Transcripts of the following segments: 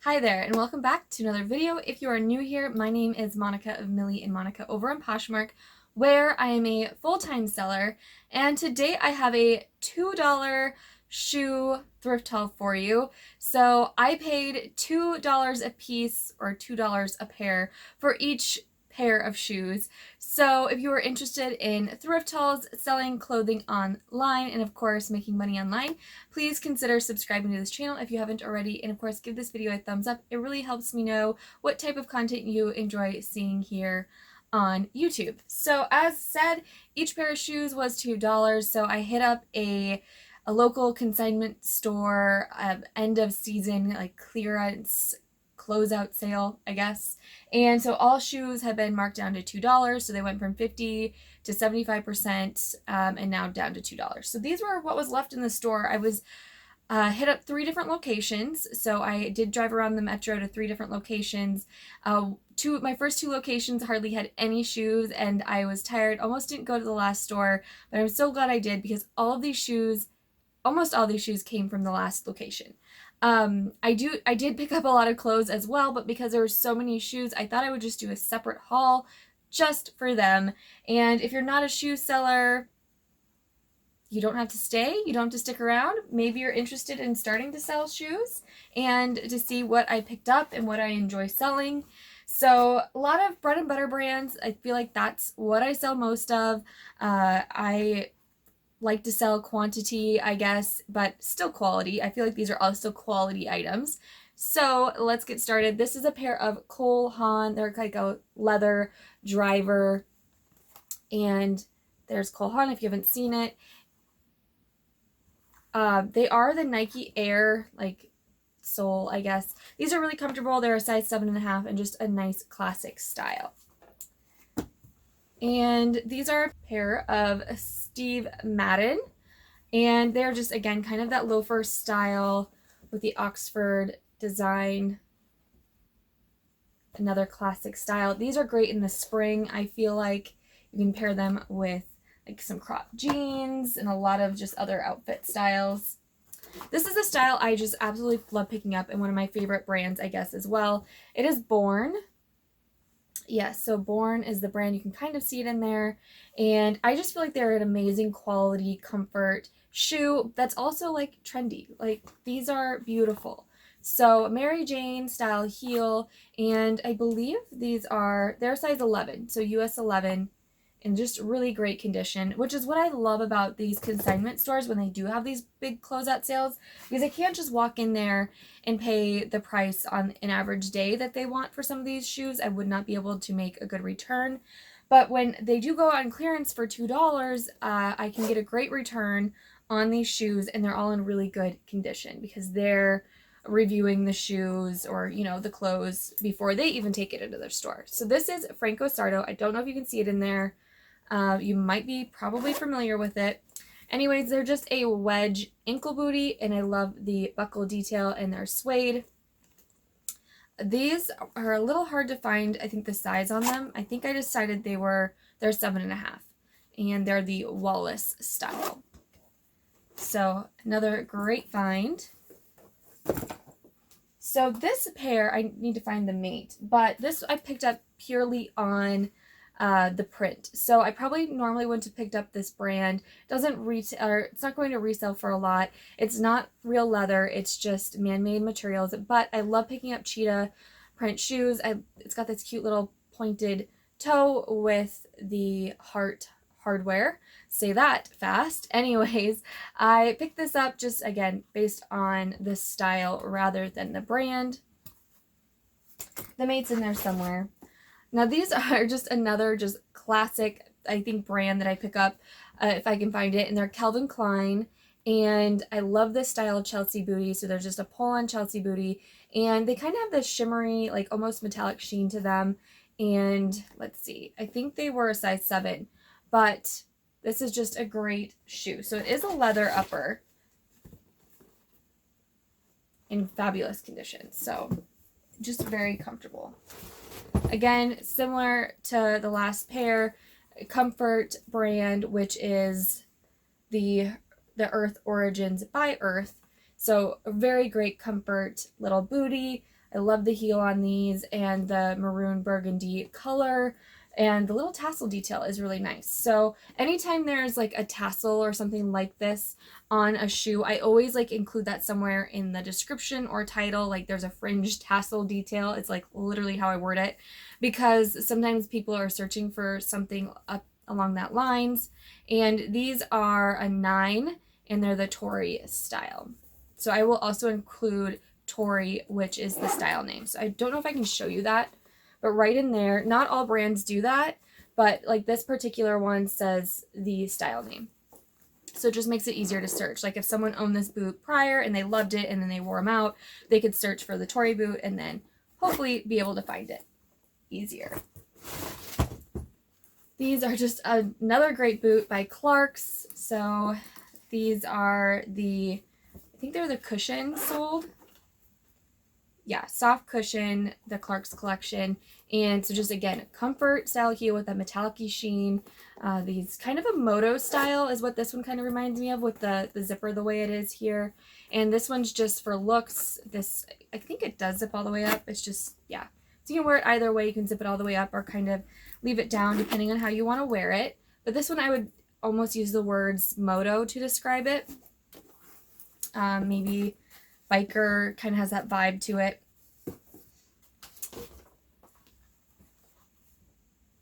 Hi there, and welcome back to another video. If you are new here, my name is Monica of Millie and Monica over on Poshmark, where I am a full-time seller, and today I have a $2 shoe thrift haul for you. So I paid $2 a piece, or $2 a pair, for each pair of shoes. So if you are interested in thrift hauls, selling clothing online, and of course making money online, please consider subscribing to this channel if you haven't already, and of course give this video a thumbs up. It really helps me know what type of content you enjoy seeing here on YouTube. So as said, each pair of shoes was $2, so I hit up a local consignment store, end of season like clearance closeout sale, I guess. And so all shoes have been marked down to $2, so they went from 50 to 75%, and now down to $2. So these were what was left in the store. I was hit up 3 different locations, so I did drive around the metro to 3 different locations. My first 2 locations hardly had any shoes, and I was tired, almost didn't go to the last store, but I'm so glad I did because almost all these shoes came from the last location. I did pick up a lot of clothes as well, but because there were so many shoes, I thought I would just do a separate haul just for them. And if you're not a shoe seller, you don't have to stay, you don't have to stick around. Maybe you're interested in starting to sell shoes and to see what I picked up and what I enjoy selling. So a lot of bread and butter brands. I feel like that's what I sell most of. I like to sell quantity, I guess, but still quality. I feel like these are also quality items. So let's get started. This is a pair of Cole Haan. They're like a leather driver. And there's Cole Haan if you haven't seen it. They are the Nike Air, like, sole, I guess. These are really comfortable. They're a size 7.5 and just a nice classic style. And these are a pair of Steve Madden, and they're just, again, kind of that loafer style with the Oxford design. Another classic style. These are great in the spring. I feel like you can pair them with like some cropped jeans and a lot of just other outfit styles. This is a style I just absolutely love picking up, and one of my favorite brands, I guess, as well. It is Born. Yes, so Born is the brand. You can kind of see it in there. And I just feel like they're an amazing quality, comfort shoe that's also like trendy. Like, these are beautiful. So Mary Jane style heel, and I believe they're size 11, so US 11, in just really great condition, which is what I love about these consignment stores when they do have these big closeout sales, because I can't just walk in there and pay the price on an average day that they want for some of these shoes. I would not be able to make a good return. But when they do go on clearance for $2, I can get a great return on these shoes, and they're all in really good condition because they're reviewing the shoes or, the clothes before they even take it into their store. So this is Franco Sarto. I don't know if you can see it in there. You might be probably familiar with it. Anyways, they're just a wedge ankle booty, and I love the buckle detail, and they're suede. These are a little hard to find, I think, the size on them. I think I decided they're 7.5, and they're the Wallace style. So another great find. So this pair, I need to find the mate, but this I picked up purely on the print. So I probably normally wouldn't have picked up this brand. It doesn't retail, or it's not going to resell for a lot. It's not real leather. It's just man-made materials. But I love picking up cheetah print shoes. It's got this cute little pointed toe with the heart hardware. Say that fast. Anyways, I picked this up just, again, based on the style rather than the brand. The mate's in there somewhere. Now these are just another just classic, I think, brand that I pick up if I can find it, and they're Calvin Klein, and I love this style of Chelsea booty. So there's just a pull-on Chelsea booty, and they kind of have this shimmery, like almost metallic sheen to them. And let's see, I think they were a size 7, but this is just a great shoe. So it is a leather upper in fabulous condition, so just very comfortable. Again, similar to the last pair, comfort brand, which is the Earth Origins by Earth. So a very great comfort little booty. I love the heel on these, and the maroon burgundy color, and the little tassel detail is really nice. So anytime there's like a tassel or something like this on a shoe, I always like include that somewhere in the description or title. Like there's a fringe tassel detail. It's like literally how I word it, because sometimes people are searching for something up along that lines. And these are a 9, and they're the Tory style. So I will also include Tory, which is the style name. So I don't know if I can show you that, but right in there, not all brands do that, but like this particular one says the style name. So it just makes it easier to search. Like if someone owned this boot prior and they loved it and then they wore them out, they could search for the Tory boot and then hopefully be able to find it easier. These are just another great boot by Clarks. So these are the, I think they're the cushion soled. Yeah, soft cushion, the Clarks collection. And so just again, comfort style heel with a metallic-y sheen. These kind of a moto style is what this one kind of reminds me of, with the zipper the way it is here. And this one's just for looks. This, I think it does zip all the way up. It's just, yeah. So you can wear it either way. You can zip it all the way up or kind of leave it down depending on how you want to wear it. But this one I would almost use the words moto to describe it. Maybe biker, kind of has that vibe to it.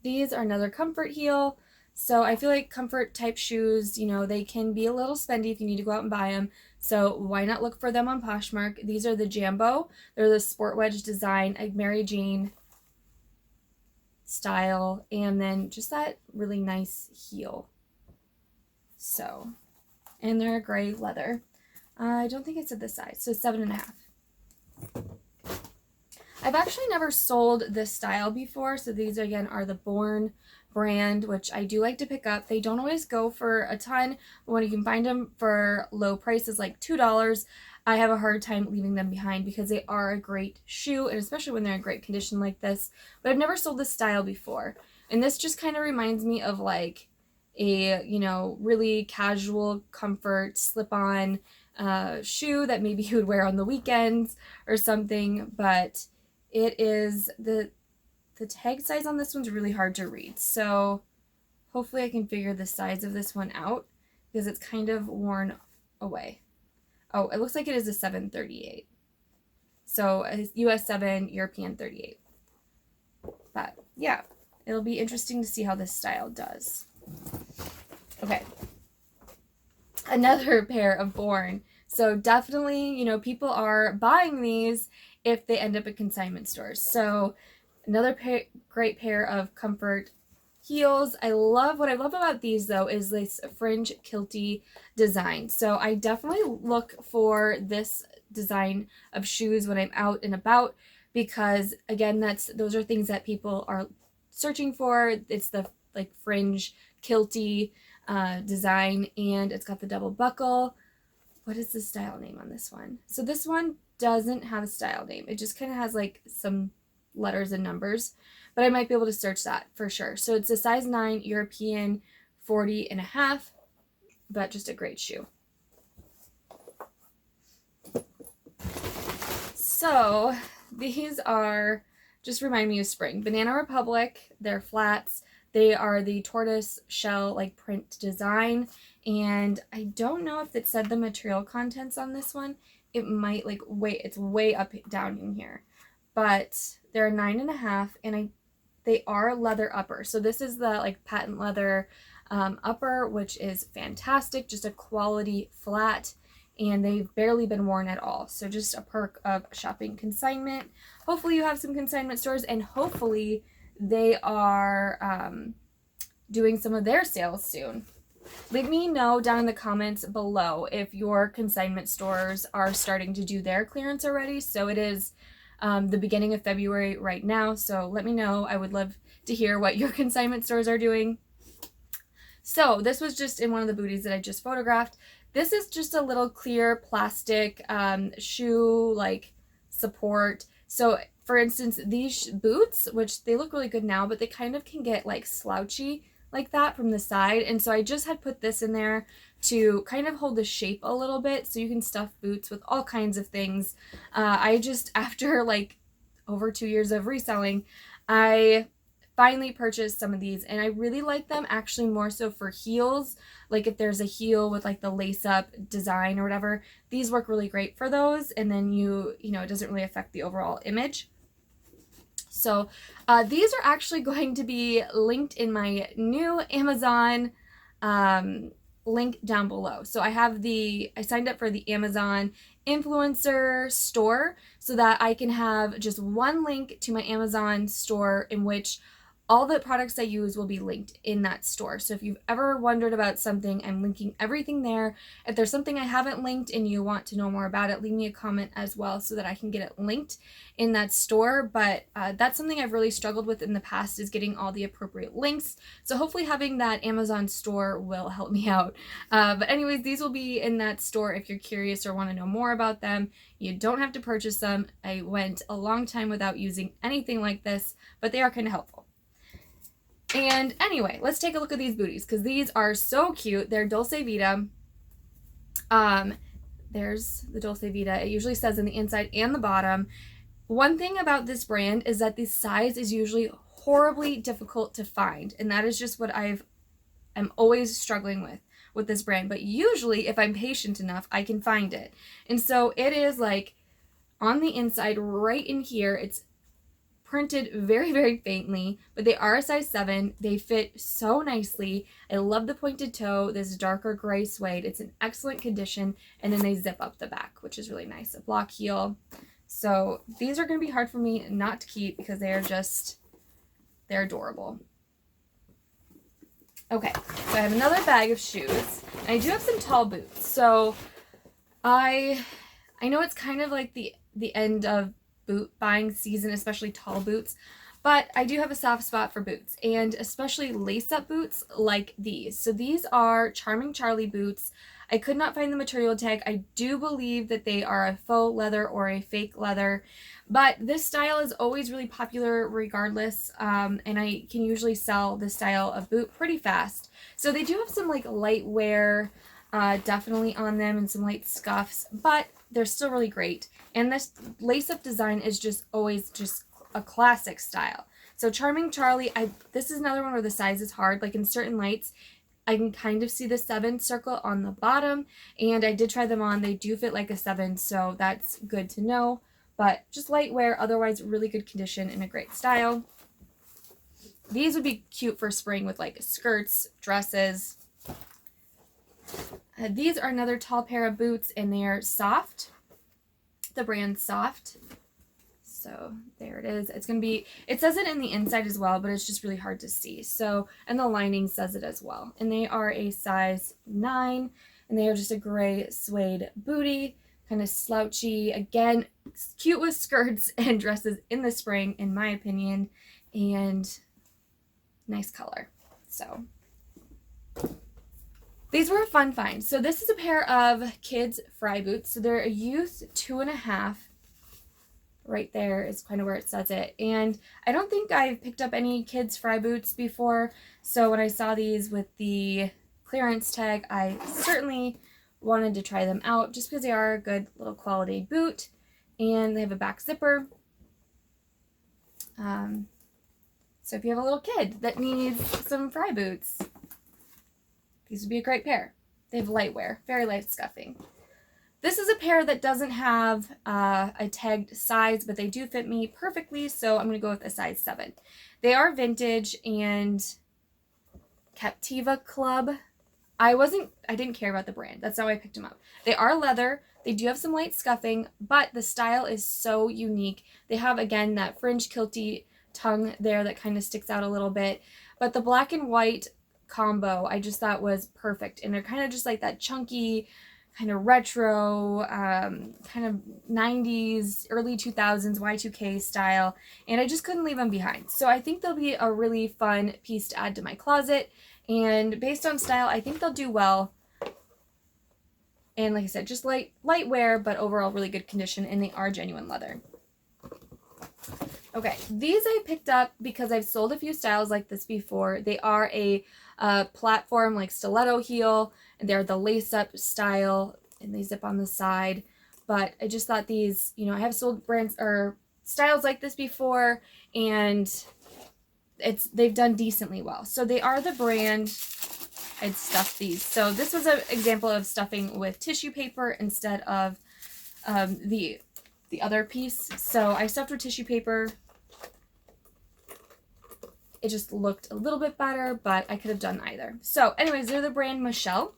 These are another comfort heel. So I feel like comfort type shoes, you know, they can be a little spendy if you need to go out and buy them. So why not look for them on Poshmark? These are the Jambo. They're the sport wedge design, like Mary Jane style, and then just that really nice heel. So, and they're a gray leather. I don't think it said the size, so 7.5. I've actually never sold this style before, so these again are the Born brand, which I do like to pick up. They don't always go for a ton, but when you can find them for low prices like $2, I have a hard time leaving them behind because they are a great shoe, and especially when they're in great condition like this. But I've never sold this style before, and this just kind of reminds me of like a, you know, really casual comfort slip-on shoe that maybe you would wear on the weekends or something. But it is, the tag size on this one's really hard to read, so hopefully I can figure the size of this one out because it's kind of worn away. Oh, it looks like it is a 738. So a US 7, European 38. But yeah, it'll be interesting to see how this style does. Okay. Another pair of Born. So definitely, you know, people are buying these if they end up at consignment stores. So another great pair of comfort heels. What I love about these though is this fringe kilty design. So I definitely look for this design of shoes when I'm out and about, because again, those are things that people are searching for. It's the like fringe kilty design, and it's got the double buckle. What is the style name on this one? So this one doesn't have a style name. It just kind of has like some letters and numbers, but I might be able to search that for sure. So it's a size 9, European 40.5, but just a great shoe. So these are, just remind me of spring. Banana Republic, they're flats. They are the tortoise shell like print design, and I don't know if it said the material contents on this one. It might like it's way up down in here, but they're 9.5, and they are leather upper. So this is the like patent leather upper, which is fantastic, just a quality flat, and they've barely been worn at all. So just a perk of shopping consignment. Hopefully you have some consignment stores, and hopefully they are doing some of their sales soon. Let me know down in the comments below if your consignment stores are starting to do their clearance already. So it is the beginning of February right now, so let me know. I would love to hear what your consignment stores are doing. So this was just in one of the booties that I just photographed. This is just a little clear plastic shoe like support. So for instance, these boots, which they look really good now, but they kind of can get like slouchy like that from the side. And so I just had put this in there to kind of hold the shape a little bit, so you can stuff boots with all kinds of things. I just, after like over 2 years of reselling, I finally purchased some of these, and I really like them, actually more so for heels. Like if there's a heel with like the lace up design or whatever, these work really great for those, and then you know, it doesn't really affect the overall image. So these are actually going to be linked in my new Amazon link down below. So I signed up for the Amazon influencer store so that I can have just one link to my Amazon store in which all the products I use will be linked in that store. So if you've ever wondered about something, I'm linking everything there. If there's something I haven't linked and you want to know more about it, leave me a comment as well so that I can get it linked in that store. But that's something I've really struggled with in the past, is getting all the appropriate links. So hopefully having that Amazon store will help me out. But anyways, these will be in that store if you're curious or want to know more about them. You don't have to purchase them. I went a long time without using anything like this, but they are kind of helpful. And anyway, let's take a look at these booties, because these are so cute. They're Dulce Vita. There's the Dulce Vita. It usually says in the inside and the bottom. One thing about this brand is that the size is usually horribly difficult to find, and that is just what I'm always struggling with this brand. But usually, if I'm patient enough, I can find it. And so it is like on the inside, right in here. It's printed very, very faintly, but they are a size 7. They fit so nicely. I love the pointed toe, this darker gray suede. It's in excellent condition, and then they zip up the back, which is really nice. A block heel. So these are going to be hard for me not to keep because they're adorable. Okay, so I have another bag of shoes, and I do have some tall boots. So I know it's kind of like the end of boot buying season, especially tall boots, but I do have a soft spot for boots, and especially lace-up boots like these. So these are Charming Charlie boots. I could not find the material tag. I do believe that they are a faux leather or a fake leather, but this style is always really popular regardless, and I can usually sell this style of boot pretty fast. So they do have some like light wear definitely on them and some light scuffs, but they're still really great. And this lace-up design is just always just a classic style. So Charming Charlie, this is another one where the size is hard. Like in certain lights, I can kind of see the 7 circle on the bottom, and I did try them on. They do fit like a 7, so that's good to know. But just light wear, otherwise really good condition and a great style. These would be cute for spring with like skirts, dresses. These are another tall pair of boots, and they are Soft. The brand Soft. So there it is. It's going to be, it says it in the inside as well, but it's just really hard to see. So, and the lining says it as well. And they are a size 9, and they are just a gray suede booty, kind of slouchy. Again, cute with skirts and dresses in the spring, in my opinion, and nice color. So these were a fun find. So this is a pair of kids fry boots. So they're a youth 2.5. Right there is kind of where it says it. And I don't think I've picked up any kids fry boots before. So when I saw these with the clearance tag, I certainly wanted to try them out just because they are a good little quality boot. And they have a back zipper. So if you have a little kid that needs some fry boots, these would be a great pair. They have light wear, very light scuffing. This is a pair that doesn't have a tagged size, but they do fit me perfectly, so I'm going to go with a size 7. They are vintage and Captiva Club. I didn't care about the brand. That's how I picked them up. They are leather. They do have some light scuffing, but the style is so unique. They have, again, that fringe kilty tongue there that kind of sticks out a little bit, but the black and white combo I just thought was perfect, and they're kind of just like that chunky kind of retro kind of 90s early 2000s Y2K style, and I just couldn't leave them behind. So I think they'll be a really fun piece to add to my closet, and based on style I think they'll do well. And like I said, just light wear, but overall really good condition, and they are genuine leather. Okay, these I picked up because I've sold a few styles like this before. They are a platform like stiletto heel, and they're the lace-up style, and they zip on the side. But I just thought these, you know, I have sold brands or styles like this before, and they've done decently well. So they are the brand. I'd stuffed these. So this was an example of stuffing with tissue paper instead of the other piece. So I stuffed with tissue paper. It just looked a little bit better, but I could have done either. So anyways, they're the brand Michelle,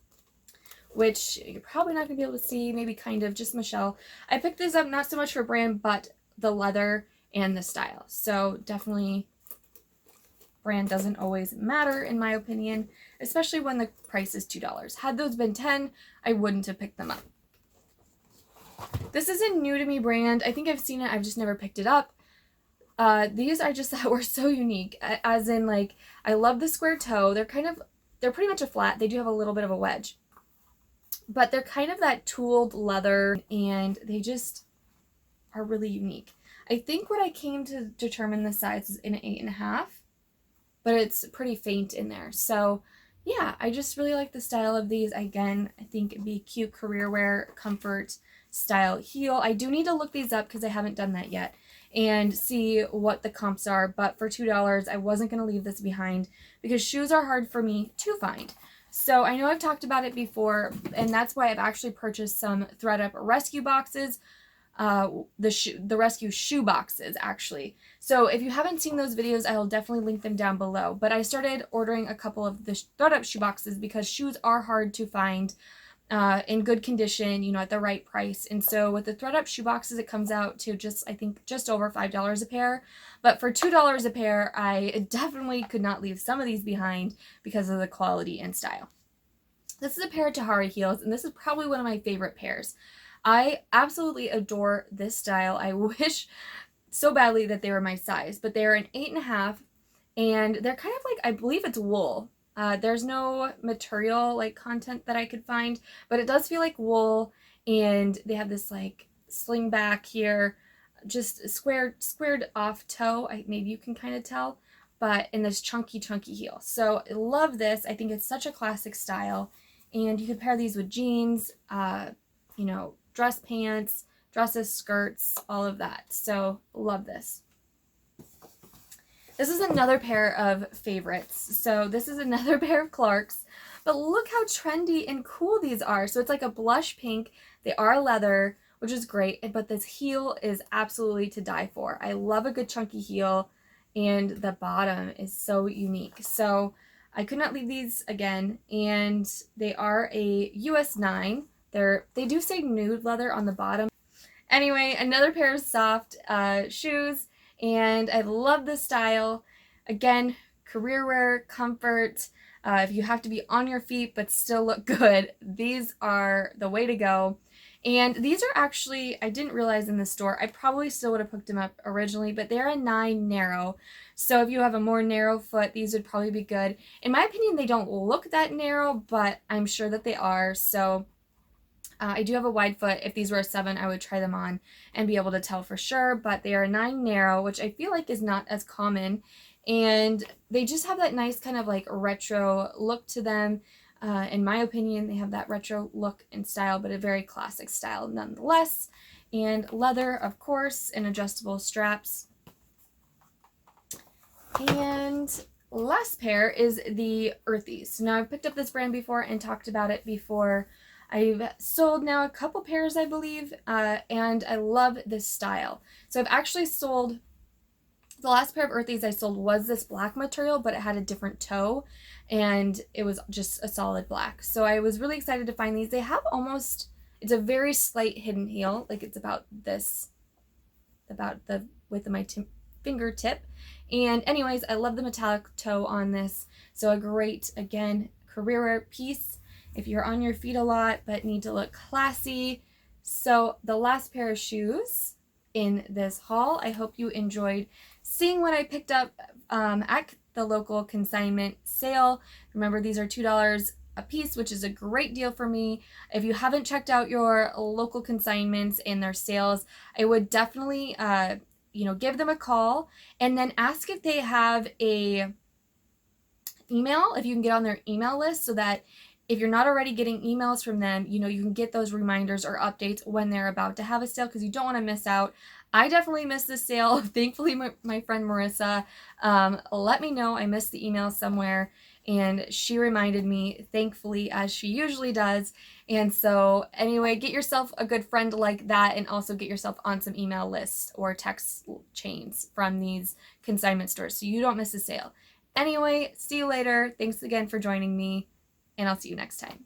which you're probably not going to be able to see, maybe kind of, just Michelle. I picked this up not so much for brand, but the leather and the style. So definitely brand doesn't always matter in my opinion, especially when the price is $2. Had those been $10, I wouldn't have picked them up. This is a new to me brand. I think I've seen it, I've just never picked it up. These I just thought were so unique, as in, like, I love the square toe. They're pretty much a flat. They do have a little bit of a wedge, but they're kind of that tooled leather, and they just are really unique. I think what I came to determine the size is in an 8.5, but it's pretty faint in there. So yeah, I just really like the style of these. Again, I think it'd be cute career wear, comfort style heel. I do need to look these up because I haven't done that yet and see what the comps are, but for $2, I wasn't going to leave this behind because shoes are hard for me to find. So I know I've talked about it before, and that's why I've actually purchased some thredUP rescue boxes, the rescue shoe boxes actually. So if you haven't seen those videos, I'll definitely link them down below. But I started ordering a couple of the thredUP shoe boxes because shoes are hard to find in good condition, you know, at the right price. And so with the thredUP shoe boxes, it comes out to I think just over $5 a pair. But for $2 a pair, I definitely could not leave some of these behind because of the quality and style. This is a pair of Tahari heels, and this is probably one of my favorite pairs. I absolutely adore this style. I wish so badly that they were my size, but they're an 8.5, and they're kind of like, I believe it's wool. There's no material like content that I could find, but it does feel like wool, and they have this like sling back here, just squared off toe. Maybe you can kind of tell, but in this chunky heel. So I love this. I think it's such a classic style, and you could pair these with jeans, you know, dress pants, dresses, skirts, all of that. So love this. This is another pair of favorites. So this is another pair of Clarks, but look how trendy and cool these are. So it's like a blush pink. They are leather, which is great, but this heel is absolutely to die for. I love a good chunky heel, and the bottom is so unique. So I could not leave these again, and they are a US 9. They do say nude leather on the bottom. Anyway, another pair of soft shoes, and I love this style. Again, career wear, comfort. If you have to be on your feet but still look good, these are the way to go. And these are actually, I didn't realize in the store, I probably still would have picked them up originally, but they're a 9 narrow. So if you have a more narrow foot, these would probably be good. In my opinion, they don't look that narrow, but I'm sure that they are. So I do have a wide foot. If these were a 7, I would try them on and be able to tell for sure, but they are a 9 narrow, which I feel like is not as common. And they just have that nice kind of like retro look to them. In my opinion, they have that retro look and style, but a very classic style nonetheless. And leather, of course, and adjustable straps. And last pair is the Earthies. Now, I've picked up this brand before and talked about it before. I've sold now a couple pairs, I believe, and I love this style. So I've actually sold, the last pair of Earthies I sold was this black material, but it had a different toe, and it was just a solid black. So I was really excited to find these. They have almost, it's a very slight hidden heel, like it's about this, about the width of my fingertip. And anyways, I love the metallic toe on this. So a great, again, career wear piece if you're on your feet a lot but need to look classy. So the last pair of shoes in this haul, I hope you enjoyed seeing what I picked up at the local consignment sale. Remember, these are $2 a piece, which is a great deal for me. If you haven't checked out your local consignments and their sales, I would definitely you know, give them a call and then ask if they have a email, if you can get on their email list, so that if you're not already getting emails from them, you know, you can get those reminders or updates when they're about to have a sale, because you don't want to miss out. I definitely missed this sale. Thankfully, my friend Marissa let me know I missed the email somewhere, and she reminded me, thankfully, as she usually does. And so anyway, get yourself a good friend like that, and also get yourself on some email lists or text chains from these consignment stores so you don't miss a sale. Anyway, see you later. Thanks again for joining me, and I'll see you next time.